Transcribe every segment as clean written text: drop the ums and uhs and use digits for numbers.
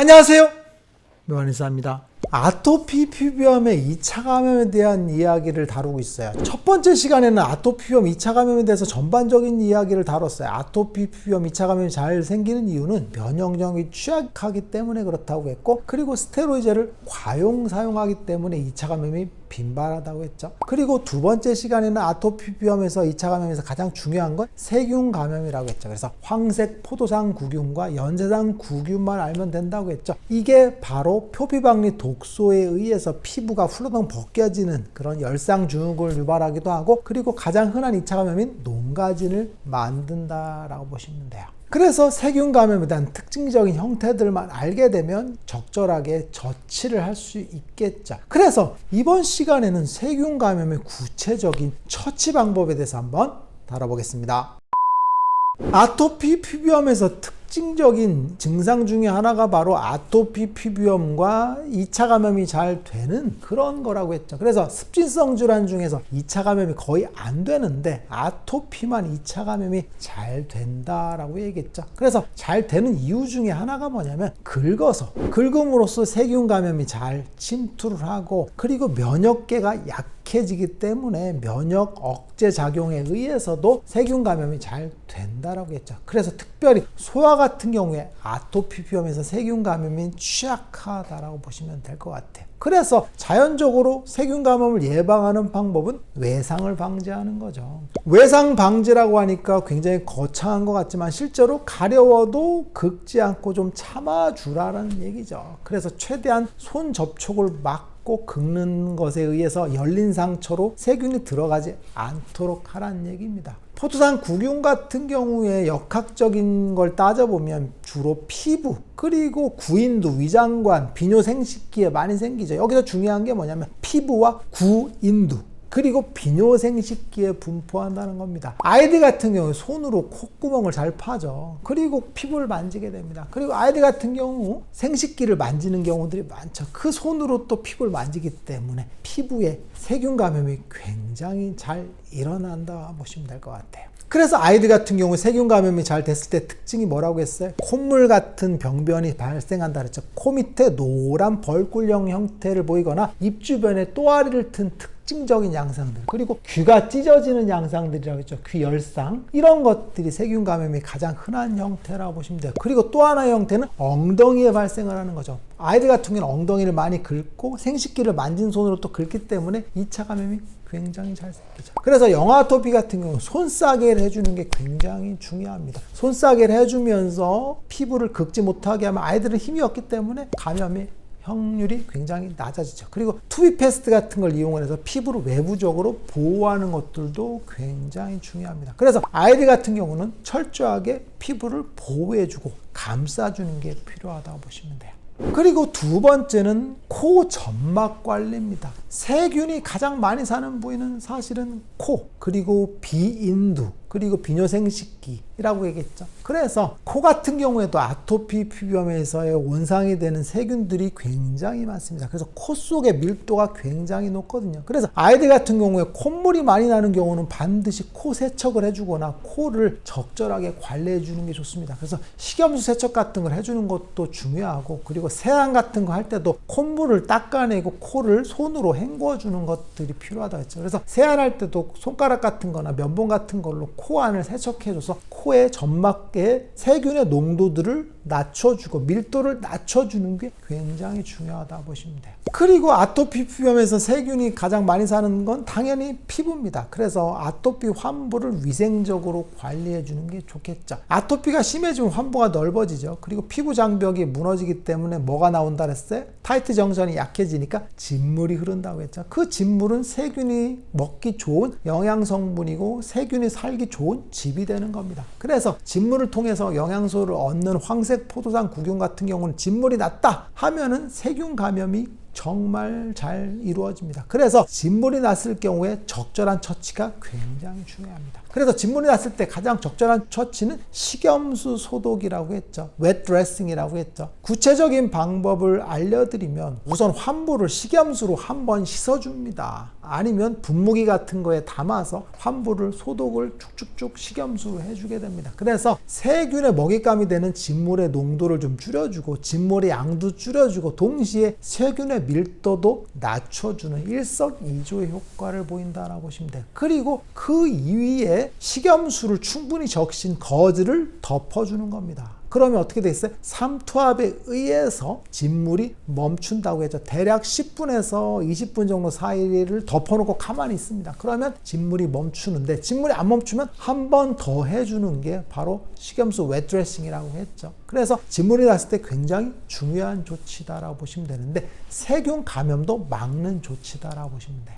안녕하세요, 묘한의사입니다. 아토피 피부염의 2차 감염에 대한 이야기를 다루고 있어요. 첫 번째 시간에는 아토피 피부염 2차 감염에 대해서 전반적인 이야기를 다뤘어요. 아토피 피부염 2차 감염이 잘 생기는 이유는 면역력이 취약하기 때문에 그렇다고 했고, 그리고 스테로이드를 과용 사용하기 때문에 2차 감염이 빈발하다고 했죠. 그리고 두 번째 시간에는 아토피 피부염에서 2차 감염에서 가장 중요한 건 세균 감염이라고 했죠. 그래서 황색 포도상 구균과 연세상 구균만 알면 된다고 했죠. 이게 바로 표피박리 독소에 의해서 피부가 훌러덩 벗겨지는 그런 열상 증후군을 유발하기도 하고, 그리고 가장 흔한 2차 감염인 농가진을 만든다라고 보시면 돼요. 그래서 세균 감염에 대한 특징적인 형태들만 알게 되면 적절하게 처치를 할 수 있겠죠. 그래서 이번 시간에는 세균 감염의 구체적인 처치 방법에 대해서 한번 다뤄보겠습니다. 아토피 피부염에서 특징적인 증상 중에 하나가 바로 아토피 피부염과 2차 감염이 잘 되는 그런 거라고 했죠. 그래서 습진성 질환 중에서 2차 감염이 거의 안 되는데 아토피만 2차 감염이 잘 된다라고 얘기했죠. 그래서 잘 되는 이유 중에 하나가 뭐냐면 긁음으로써 세균 감염이 잘 침투를 하고, 그리고 면역계가 약해지기 때문에 면역 억제 작용에 의해서도 세균 감염이 잘 된다라고 했죠. 그래서 특별히 소아 같은 경우에 아토피 피부염에서 세균 감염이 취약하다라고 보시면 될 것 같아요. 그래서 자연적으로 세균 감염을 예방하는 방법은 외상을 방지하는 거죠. 외상 방지라고 하니까 굉장히 거창한 것 같지만 실제로 가려워도 긁지 않고 좀 참아주라는 얘기죠. 그래서 최대한 손 접촉을 막고 긁는 것에 의해서 열린 상처로 세균이 들어가지 않도록 하라는 얘기입니다. 포도상 구균 같은 경우에 역학적인 걸 따져보면 주로 피부, 그리고 구인두, 위장관, 비뇨생식기에 많이 생기죠. 여기서 중요한 게 뭐냐면 피부와 구인두, 그리고 비뇨생식기에 분포한다는 겁니다. 아이들 같은 경우 손으로 콧구멍을 잘 파죠. 그리고 피부를 만지게 됩니다. 그리고 아이들 같은 경우 생식기를 만지는 경우들이 많죠. 그 손으로 또 피부를 만지기 때문에 피부에 세균 감염이 굉장히 잘 일어난다 보시면 될 것 같아요. 그래서 아이들 같은 경우 세균 감염이 잘 됐을 때 특징이 뭐라고 했어요? 콧물 같은 병변이 발생한다 그랬죠. 코 밑에 노란 벌꿀형 형태를 보이거나 입 주변에 또아리를 튼 특징적인 양상들, 그리고 귀가 찢어지는 양상들이라고 했죠. 귀 열상, 이런 것들이 세균 감염이 가장 흔한 형태라고 보시면 돼요. 그리고 또 하나의 형태는 엉덩이에 발생을 하는 거죠. 아이들 같은 경우는 엉덩이를 많이 긁고 생식기를 만진 손으로 또 긁기 때문에 2차 감염이 굉장히 잘 생기죠. 그래서 영아토피 같은 경우 손싸개를 해주는 게 굉장히 중요합니다. 손싸개를 해주면서 피부를 긁지 못하게 하면 아이들은 힘이 없기 때문에 감염의 확률이 굉장히 낮아지죠. 그리고 투비 패스트 같은 걸 이용해서 피부를 외부적으로 보호하는 것들도 굉장히 중요합니다. 그래서 아이들 같은 경우는 철저하게 피부를 보호해주고 감싸주는 게 필요하다고 보시면 돼요. 그리고 두 번째는 코 점막 관리입니다. 세균이 가장 많이 사는 부위는 사실은 코, 그리고 비인두, 그리고 비뇨생식기라고 얘기했죠. 그래서 코 같은 경우에도 아토피 피부염에서의 원상이 되는 세균들이 굉장히 많습니다. 그래서 코 속의 밀도가 굉장히 높거든요. 그래서 아이들 같은 경우에 콧물이 많이 나는 경우는 반드시 코 세척을 해주거나 코를 적절하게 관리해 주는 게 좋습니다. 그래서 식염수 세척 같은 걸 해주는 것도 중요하고, 그리고 세안 같은 거 할 때도 콧물을 닦아내고 코를 손으로 헹궈 주는 것들이 필요하다고 했죠. 그래서 세안할 때도 손가락 같은 거나 면봉 같은 걸로 코 안을 세척해줘서 코의 점막의 세균의 농도들을 낮춰주고 밀도를 낮춰주는 게 굉장히 중요하다 보시면 돼요. 그리고 아토피 피부염에서 세균이 가장 많이 사는 건 당연히 피부입니다. 그래서 아토피 환부를 위생적으로 관리해 주는 게 좋겠죠. 아토피가 심해지면 환부가 넓어지죠. 그리고 피부 장벽이 무너지기 때문에 뭐가 나온다 그랬어요? 타이트 정전이 약해지니까 진물이 흐른다고 했죠. 그 진물은 세균이 먹기 좋은 영양 성분이고 세균이 살기 좋은 집이 되는 겁니다. 그래서 진물을 통해서 영양소를 얻는 황색 포도상 구균 같은 경우는 진물이 낮다 하면은 세균 감염이 정말 잘 이루어집니다. 그래서 진물이 났을 경우에 적절한 처치가 굉장히 중요합니다. 그래서 진물이 났을 때 가장 적절한 처치는 식염수 소독이라고 했죠. 웻 드레싱이라고 했죠. 구체적인 방법을 알려드리면 우선 환부를 식염수로 한번 씻어줍니다. 아니면 분무기 같은 거에 담아서 환부를 소독을 쭉쭉쭉 식염수로 해주게 됩니다. 그래서 세균의 먹잇감이 되는 진물의 농도를 좀 줄여주고 진물의 양도 줄여주고 동시에 세균의 밀도도 낮춰주는 일석이조의 효과를 보인다라고 보시면 돼요. 그리고 그 위에 식염수를 충분히 적신 거즈를 덮어주는 겁니다. 그러면 어떻게 돼 있어요? 삼투압에 의해서 진물이 멈춘다고 했죠. 대략 10분에서 20분 정도 사이를 덮어놓고 가만히 있습니다. 그러면 진물이 멈추는데 진물이 안 멈추면 한 번 더 해주는 게 바로 식염수 웻 드레싱이라고 했죠. 그래서 진물이 났을 때 굉장히 중요한 조치다라고 보시면 되는데 세균 감염도 막는 조치다라고 보시면 돼요.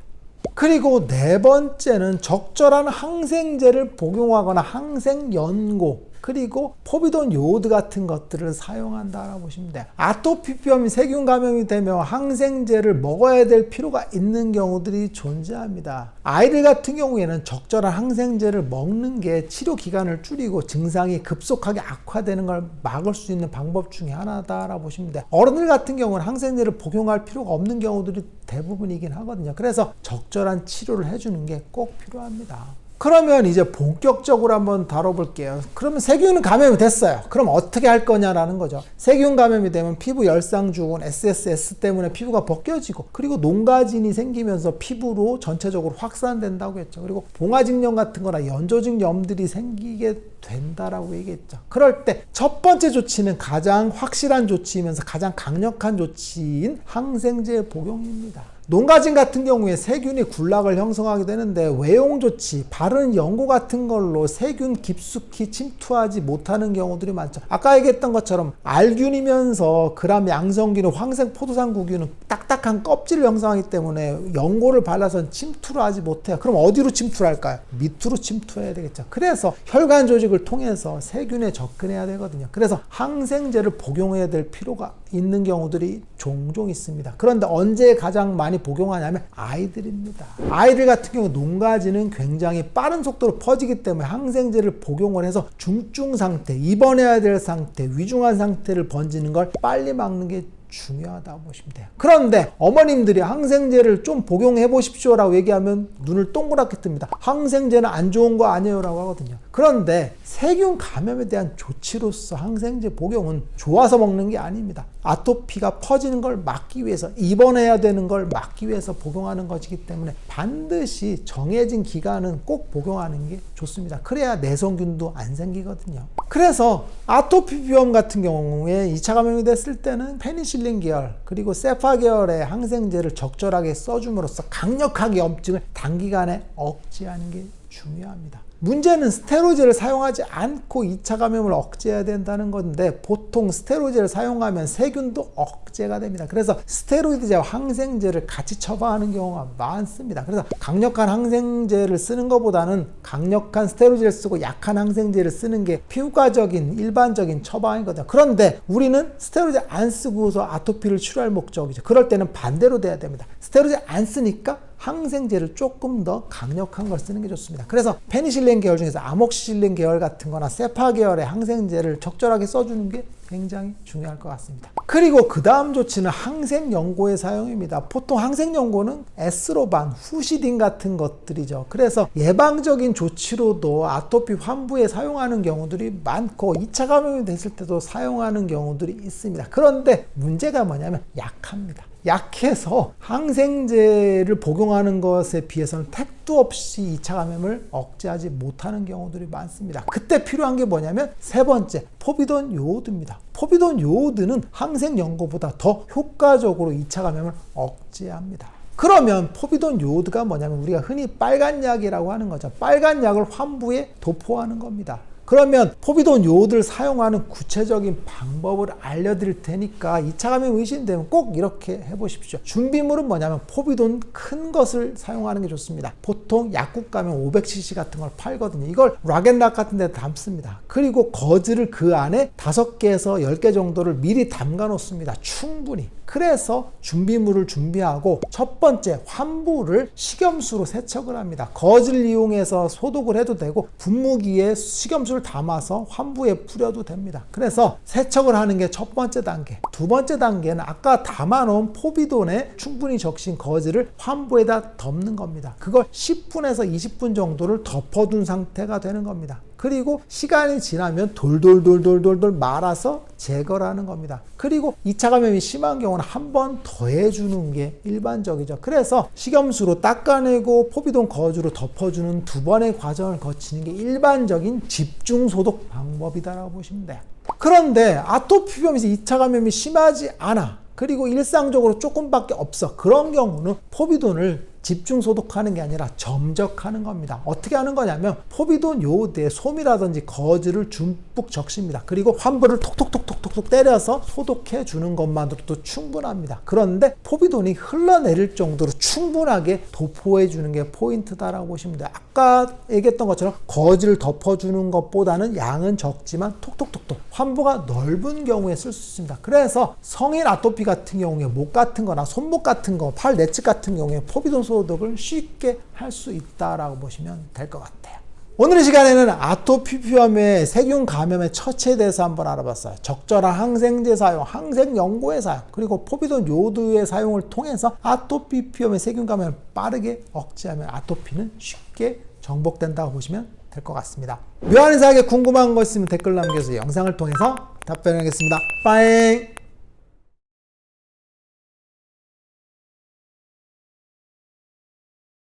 그리고 네 번째는 적절한 항생제를 복용하거나 항생연고 그리고 포비돈 요오드 같은 것들을 사용한다라고 보시면 돼요. 아토피병이 세균 감염이 되면 항생제를 먹어야 될 필요가 있는 경우들이 존재합니다. 아이들 같은 경우에는 적절한 항생제를 먹는 게 치료 기간을 줄이고 증상이 급속하게 악화되는 걸 막을 수 있는 방법 중에 하나다라고 보시면 돼요. 어른들 같은 경우는 항생제를 복용할 필요가 없는 경우들이 대부분이긴 하거든요. 그래서 적절한 치료를 해주는 게 꼭 필요합니다. 그러면 이제 본격적으로 한번 다뤄볼게요. 그러면 세균 감염이 됐어요. 그럼 어떻게 할 거냐라는 거죠. 세균 감염이 되면 피부 열상증후군 SSS 때문에 피부가 벗겨지고 그리고 농가진이 생기면서 피부로 전체적으로 확산된다고 했죠. 그리고 봉화직염 같은 거나 연조직염들이 생기게 된다라고 얘기했죠. 그럴 때 첫 번째 조치는 가장 확실한 조치이면서 가장 강력한 조치인 항생제 복용입니다. 농가진 같은 경우에 세균이 군락을 형성하게 되는데 외용 조치, 바른 연고 같은 걸로 세균 깊숙이 침투하지 못하는 경우들이 많죠. 아까 얘기했던 것처럼 알균이면서 그람 양성균은 황색 포도상구균은 딱딱한 껍질을 형성하기 때문에 연고를 발라서 침투를 하지 못해요. 그럼 어디로 침투를 할까요? 밑으로 침투해야 되겠죠. 그래서 혈관 조직을 통해서 세균에 접근해야 되거든요. 그래서 항생제를 복용해야 될 필요가 있는 경우들이 종종 있습니다. 그런데 언제 가장 많이 복용하냐면 아이들입니다. 아이들 같은 경우 농가진은 굉장히 빠른 속도로 퍼지기 때문에 항생제를 복용을 해서 중증 상태, 입원해야 될 상태, 위중한 상태를 번지는 걸 빨리 막는 게 중요하다고 보시면 돼요. 그런데 어머님들이 항생제를 좀 복용해 보십시오 라고 얘기하면 눈을 동그랗게 뜹니다. 항생제는 안 좋은 거 아니에요 라고 하거든요. 그런데 세균 감염에 대한 조치로서 항생제 복용은 좋아서 먹는 게 아닙니다. 아토피가 퍼지는 걸 막기 위해서, 입원해야 되는 걸 막기 위해서 복용하는 것이기 때문에 반드시 정해진 기간은 꼭 복용하는 게 좋습니다. 그래야 내성균도 안 생기거든요. 그래서 아토피 비염 같은 경우에 2차 감염이 됐을 때는 페니실린 계열 그리고 세파 계열의 항생제를 적절하게 써줌으로써 강력하게 염증을 단기간에 억제하는 게 중요합니다. 문제는 스테로이드를 사용하지 않고 2차 감염을 억제해야 된다는 건데 보통 스테로이드를 사용하면 세균도 억제가 됩니다. 그래서 스테로이드제와 항생제를 같이 처방하는 경우가 많습니다. 그래서 강력한 항생제를 쓰는 것보다는 강력한 스테로이드를 쓰고 약한 항생제를 쓰는 게 피부과적인 일반적인 처방이거든요. 그런데 우리는 스테로이드 안 쓰고서 아토피를 치료할 목적이죠. 그럴 때는 반대로 돼야 됩니다. 스테로이드 안 쓰니까 항생제를 조금 더 강력한 걸 쓰는 게 좋습니다. 그래서 페니실린 계열 중에서 아목시실린 계열 같은 거나 세파 계열의 항생제를 적절하게 써주는 게 굉장히 중요할 것 같습니다. 그리고 그 다음 조치는 항생연고의 사용입니다. 보통 항생연고는 에스로반, 후시딘 같은 것들이죠. 그래서 예방적인 조치로도 아토피 환부에 사용하는 경우들이 많고 2차 감염이 됐을 때도 사용하는 경우들이 있습니다. 그런데 문제가 뭐냐면 약합니다. 약해서 항생제를 복용하는 것에 비해서는 택도 없이 2차 감염을 억제하지 못하는 경우들이 많습니다. 그때 필요한 게 뭐냐면 세 번째, 포비돈 요오드입니다. 포비돈 요오드는 항생연고보다 더 효과적으로 2차 감염을 억제합니다. 그러면 포비돈 요오드가 뭐냐면 우리가 흔히 빨간 약이라고 하는 거죠. 빨간 약을 환부에 도포하는 겁니다. 그러면 포비돈 요오드를 사용하는 구체적인 방법을 알려드릴 테니까 2차 감염 의심되면 꼭 이렇게 해보십시오. 준비물은 뭐냐면 포비돈 큰 것을 사용하는 게 좋습니다. 보통 약국 가면 500cc 같은 걸 팔거든요. 이걸 락앤락 같은 데 담습니다. 그리고 거즈를 그 안에 5개에서 10개 정도를 미리 담가 놓습니다. 충분히. 그래서 준비물을 준비하고 첫 번째 환부를 식염수로 세척을 합니다. 거즈를 이용해서 소독을 해도 되고 분무기에 식염수를 담아서 환부에 뿌려도 됩니다. 그래서 세척을 하는 게 첫 번째 단계. 두 번째 단계는 아까 담아놓은 포비돈에 충분히 적신 거즈를 환부에다 덮는 겁니다. 그걸 10분에서 20분 정도를 덮어둔 상태가 되는 겁니다. 그리고 시간이 지나면 돌돌돌돌돌돌 말아서 제거를 하는 겁니다. 그리고 2차 감염이 심한 경우는 한 번 더 해주는 게 일반적이죠. 그래서 식염수로 닦아내고 포비돈 거즈로 덮어주는 두 번의 과정을 거치는 게 일반적인 집중 소독 방법이다라고 보시면 돼요. 그런데 아토피비염에서 2차 감염이 심하지 않아. 그리고 일상적으로 조금밖에 없어. 그런 경우는 포비돈을 집중 소독하는 게 아니라 점적하는 겁니다. 어떻게 하는 거냐면 포비돈 요오드에 솜이라든지 거즈를 듬뿍 적십니다. 그리고 환부를 톡톡톡톡톡 때려서 소독해 주는 것만으로도 충분합니다. 그런데 포비돈이 흘러내릴 정도로 충분하게 도포해 주는 게 포인트다라고 보시면 돼요. 아까 얘기했던 것처럼 거즈를 덮어주는 것보다는 양은 적지만 톡톡톡톡 환부가 넓은 경우에 쓸 수 있습니다. 그래서 성인 아토피 같은 경우에 목 같은 거나 손목 같은 거, 팔 내측 같은 경우에 포비돈 소독을 쉽게 할 수 있다라고 보시면 될 것 같아요. 오늘 이 시간에는 아토피비염의 세균 감염의 처치에 대해서 한번 알아봤어요. 적절한 항생제 사용, 항생 연고의 사용, 그리고 포비돈 요오드의 사용을 통해서 아토피비염의 세균 감염을 빠르게 억제하면 아토피는 쉽게 정복된다고 보시면 될 것 같습니다. 묘한의사에게 궁금한 거 있으면 댓글 남겨주세요. 영상을 통해서 답변하겠습니다. 빠잉!